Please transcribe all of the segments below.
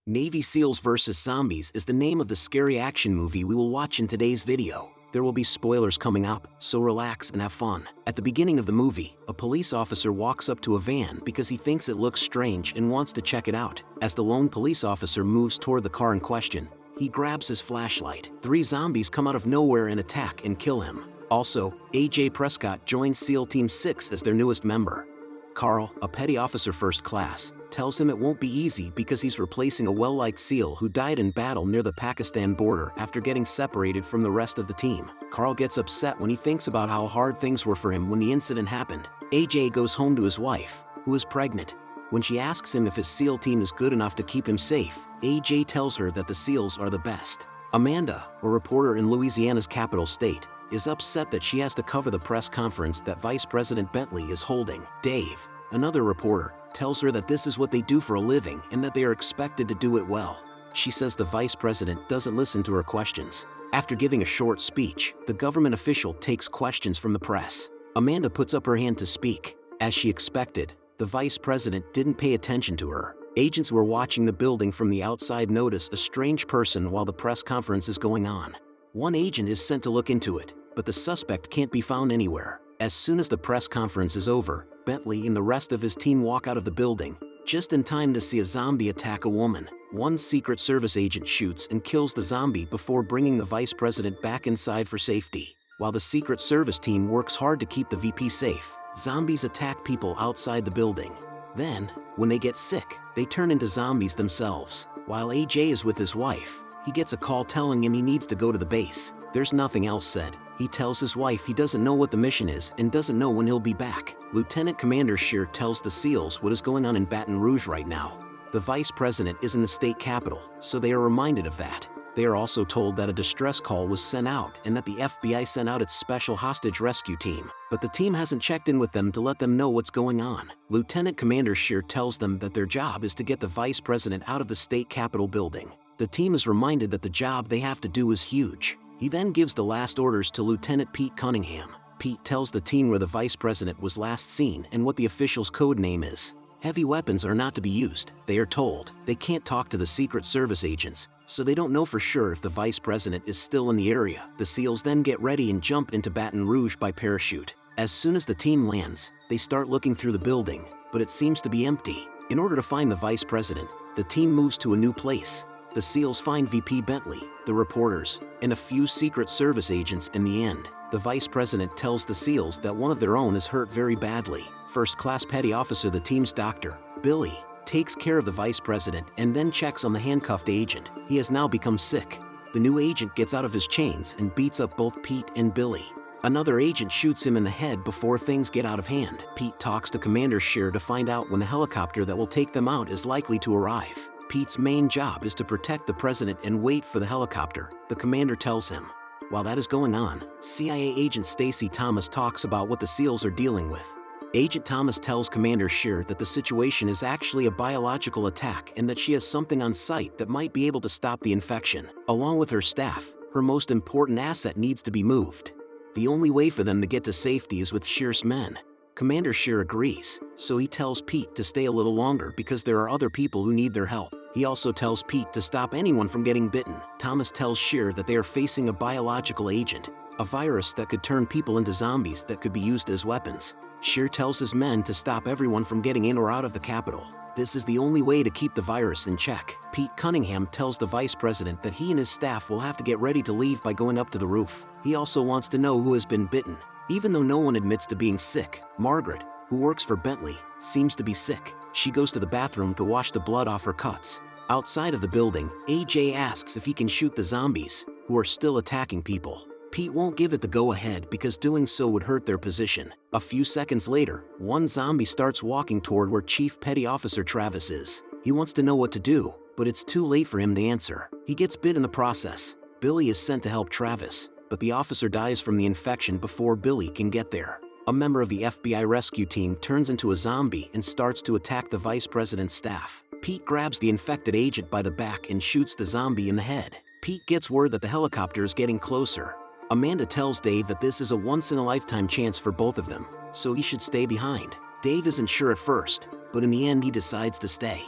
Navy SEALs vs. Zombies is the name of the scary action movie we will watch in today's video. There will be spoilers coming up, so relax and have fun. At the beginning of the movie, a police officer walks up to a van because he thinks it looks strange and wants to check it out. As the lone police officer moves toward the car in question, he grabs his flashlight. 3 zombies come out of nowhere and attack and kill him. Also, AJ Prescott joins SEAL Team 6 as their newest member. Carl, a petty officer first class, tells him it won't be easy because he's replacing a well-liked SEAL who died in battle near the Pakistan border after getting separated from the rest of the team. Carl gets upset when he thinks about how hard things were for him when the incident happened. AJ goes home to his wife, who is pregnant. When she asks him if his SEAL team is good enough to keep him safe, AJ tells her that the SEALs are the best. Amanda, a reporter in Louisiana's capital state, is upset that she has to cover the press conference that Vice President Bentley is holding. Dave, another reporter, tells her that this is what they do for a living and that they are expected to do it well. She says the vice president doesn't listen to her questions. After giving a short speech, the government official takes questions from the press. Amanda puts up her hand to speak. As she expected, the vice president didn't pay attention to her. Agents who are watching the building from the outside notice a strange person while the press conference is going on. One agent is sent to look into it, but the suspect can't be found anywhere. As soon as the press conference is over, Bentley and the rest of his team walk out of the building, just in time to see a zombie attack a woman. One Secret Service agent shoots and kills the zombie before bringing the vice president back inside for safety. While the Secret Service team works hard to keep the VP safe, zombies attack people outside the building. Then, when they get sick, they turn into zombies themselves. While AJ is with his wife, he gets a call telling him he needs to go to the base. There's nothing else said. He tells his wife he doesn't know what the mission is and doesn't know when he'll be back. Lieutenant Commander Scheer tells the SEALs what is going on in Baton Rouge right now. The vice president is in the state capitol, so they are reminded of that. They are also told that a distress call was sent out and that the FBI sent out its special hostage rescue team, but the team hasn't checked in with them to let them know what's going on. Lieutenant Commander Scheer tells them that their job is to get the vice president out of the state capitol building. The team is reminded that the job they have to do is huge. He then gives the last orders to Lieutenant Pete Cunningham. Pete tells the team where the vice president was last seen and what the official's code name is. Heavy weapons are not to be used, they are told. They can't talk to the Secret Service agents, so they don't know for sure if the vice president is still in the area. The SEALs then get ready and jump into Baton Rouge by parachute. As soon as the team lands, they start looking through the building, but it seems to be empty. In order to find the vice president, the team moves to a new place. The SEALs find VP Bentley, the reporters, and a few Secret Service agents. In the end, the vice president tells the SEALs that one of their own is hurt very badly. First-class petty officer, the team's doctor, Billy, takes care of the vice president and then checks on the handcuffed agent. He has now become sick. The new agent gets out of his chains and beats up both Pete and Billy. Another agent shoots him in the head before things get out of hand. Pete talks to Commander Scheer to find out when the helicopter that will take them out is likely to arrive. Pete's main job is to protect the president and wait for the helicopter, the commander tells him. While that is going on, CIA agent Stacy Thomas talks about what the SEALs are dealing with. Agent Thomas tells Commander Scheer that the situation is actually a biological attack and that she has something on site that might be able to stop the infection. Along with her staff, her most important asset needs to be moved. The only way for them to get to safety is with Scheer's men. Commander Scheer agrees, so he tells Pete to stay a little longer because there are other people who need their help. He also tells Pete to stop anyone from getting bitten. Thomas tells Scheer that they are facing a biological agent, a virus that could turn people into zombies that could be used as weapons. Scheer tells his men to stop everyone from getting in or out of the Capitol. This is the only way to keep the virus in check. Pete Cunningham tells the vice president that he and his staff will have to get ready to leave by going up to the roof. He also wants to know who has been bitten. Even though no one admits to being sick, Margaret, who works for Bentley, seems to be sick. She goes to the bathroom to wash the blood off her cuts. Outside of the building, AJ asks if he can shoot the zombies, who are still attacking people. Pete won't give it the go-ahead because doing so would hurt their position. A few seconds later, one zombie starts walking toward where Chief Petty Officer Travis is. He wants to know what to do, but it's too late for him to answer. He gets bit in the process. Billy is sent to help Travis, but the officer dies from the infection before Billy can get there. A member of the FBI rescue team turns into a zombie and starts to attack the vice president's staff. Pete grabs the infected agent by the back and shoots the zombie in the head. Pete gets word that the helicopter is getting closer. Amanda tells Dave that this is a once-in-a-lifetime chance for both of them, so he should stay behind. Dave isn't sure at first, but in the end he decides to stay.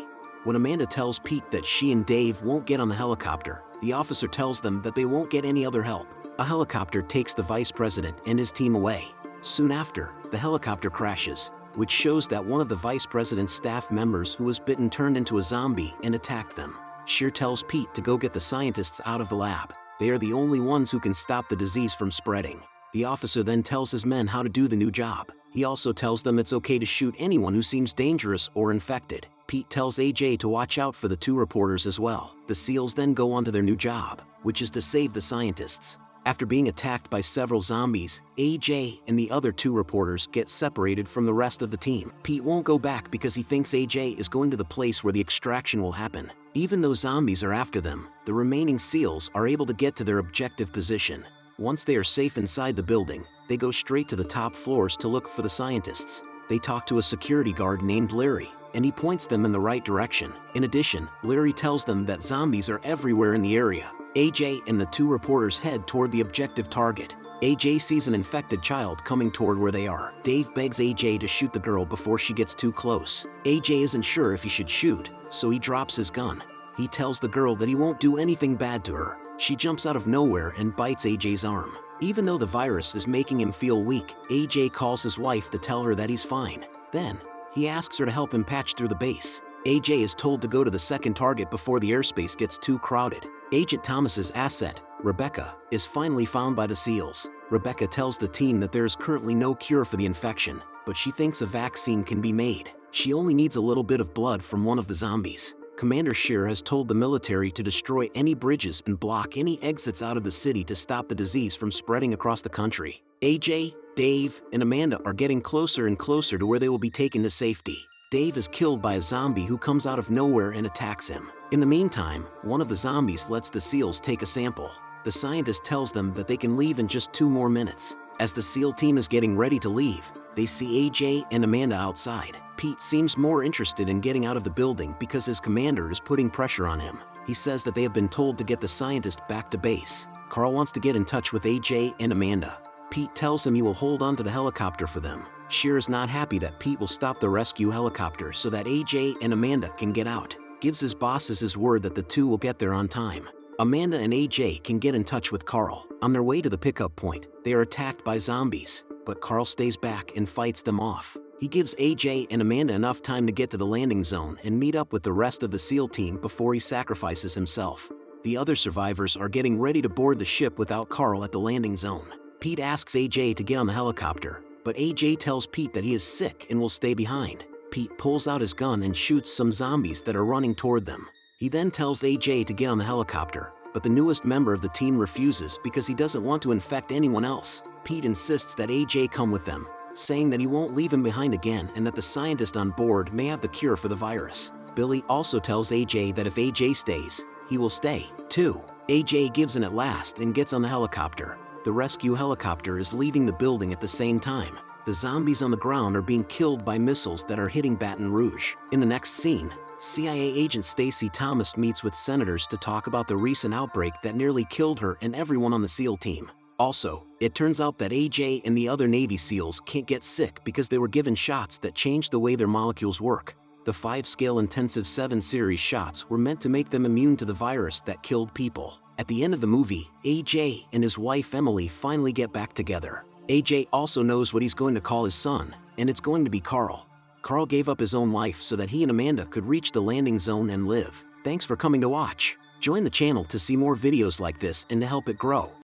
When Amanda tells Pete that she and Dave won't get on the helicopter, the officer tells them that they won't get any other help. A helicopter takes the vice president and his team away. Soon after, the helicopter crashes, which shows that one of the vice president's staff members who was bitten turned into a zombie and attacked them. Scheer tells Pete to go get the scientists out of the lab. They are the only ones who can stop the disease from spreading. The officer then tells his men how to do the new job. He also tells them it's okay to shoot anyone who seems dangerous or infected. Pete tells AJ to watch out for the 2 reporters as well. The SEALs then go on to their new job, which is to save the scientists. After being attacked by several zombies, AJ and the other 2 reporters get separated from the rest of the team. Pete won't go back because he thinks AJ is going to the place where the extraction will happen. Even though zombies are after them, the remaining SEALs are able to get to their objective position. Once they are safe inside the building, they go straight to the top floors to look for the scientists. They talk to a security guard named Larry, and he points them in the right direction. In addition, Larry tells them that zombies are everywhere in the area. AJ and the 2 reporters head toward the objective target. AJ sees an infected child coming toward where they are. Dave begs AJ to shoot the girl before she gets too close. AJ isn't sure if he should shoot, so he drops his gun. He tells the girl that he won't do anything bad to her. She jumps out of nowhere and bites AJ's arm. Even though the virus is making him feel weak, AJ calls his wife to tell her that he's fine. Then, he asks her to help him patch through the base. AJ is told to go to the second target before the airspace gets too crowded. Agent Thomas's asset, Rebecca, is finally found by the SEALs. Rebecca tells the team that there is currently no cure for the infection, but she thinks a vaccine can be made. She only needs a little bit of blood from one of the zombies. Commander Scheer has told the military to destroy any bridges and block any exits out of the city to stop the disease from spreading across the country. AJ, Dave, and Amanda are getting closer and closer to where they will be taken to safety. Dave is killed by a zombie who comes out of nowhere and attacks him. In the meantime, one of the zombies lets the SEALs take a sample. The scientist tells them that they can leave in just 2 more minutes. As the SEAL team is getting ready to leave, they see AJ and Amanda outside. Pete seems more interested in getting out of the building because his commander is putting pressure on him. He says that they have been told to get the scientist back to base. Carl wants to get in touch with AJ and Amanda. Pete tells him he will hold on to the helicopter for them. Scheer is not happy that Pete will stop the rescue helicopter so that AJ and Amanda can get out. Gives his bosses his word that the 2 will get there on time. Amanda and AJ can get in touch with Carl. On their way to the pickup point, they are attacked by zombies, but Carl stays back and fights them off. He gives AJ and Amanda enough time to get to the landing zone and meet up with the rest of the SEAL team before he sacrifices himself. The other survivors are getting ready to board the ship without Carl at the landing zone. Pete asks AJ to get on the helicopter, but AJ tells Pete that he is sick and will stay behind. Pete pulls out his gun and shoots some zombies that are running toward them. He then tells AJ to get on the helicopter, but the newest member of the team refuses because he doesn't want to infect anyone else. Pete insists that AJ come with them, saying that he won't leave him behind again and that the scientist on board may have the cure for the virus. Billy also tells AJ that if AJ stays, he will stay, too. AJ gives in at last and gets on the helicopter. The rescue helicopter is leaving the building at the same time. The zombies on the ground are being killed by missiles that are hitting Baton Rouge. In the next scene, CIA agent Stacy Thomas meets with senators to talk about the recent outbreak that nearly killed her and everyone on the SEAL team. Also, it turns out that AJ and the other Navy SEALs can't get sick because they were given shots that change the way their molecules work. The 5-scale intensive 7 series shots were meant to make them immune to the virus that killed people. At the end of the movie, AJ and his wife Emily finally get back together. AJ also knows what he's going to call his son, and it's going to be Carl. Carl gave up his own life so that he and Amanda could reach the landing zone and live. Thanks for coming to watch. Join the channel to see more videos like this and to help it grow.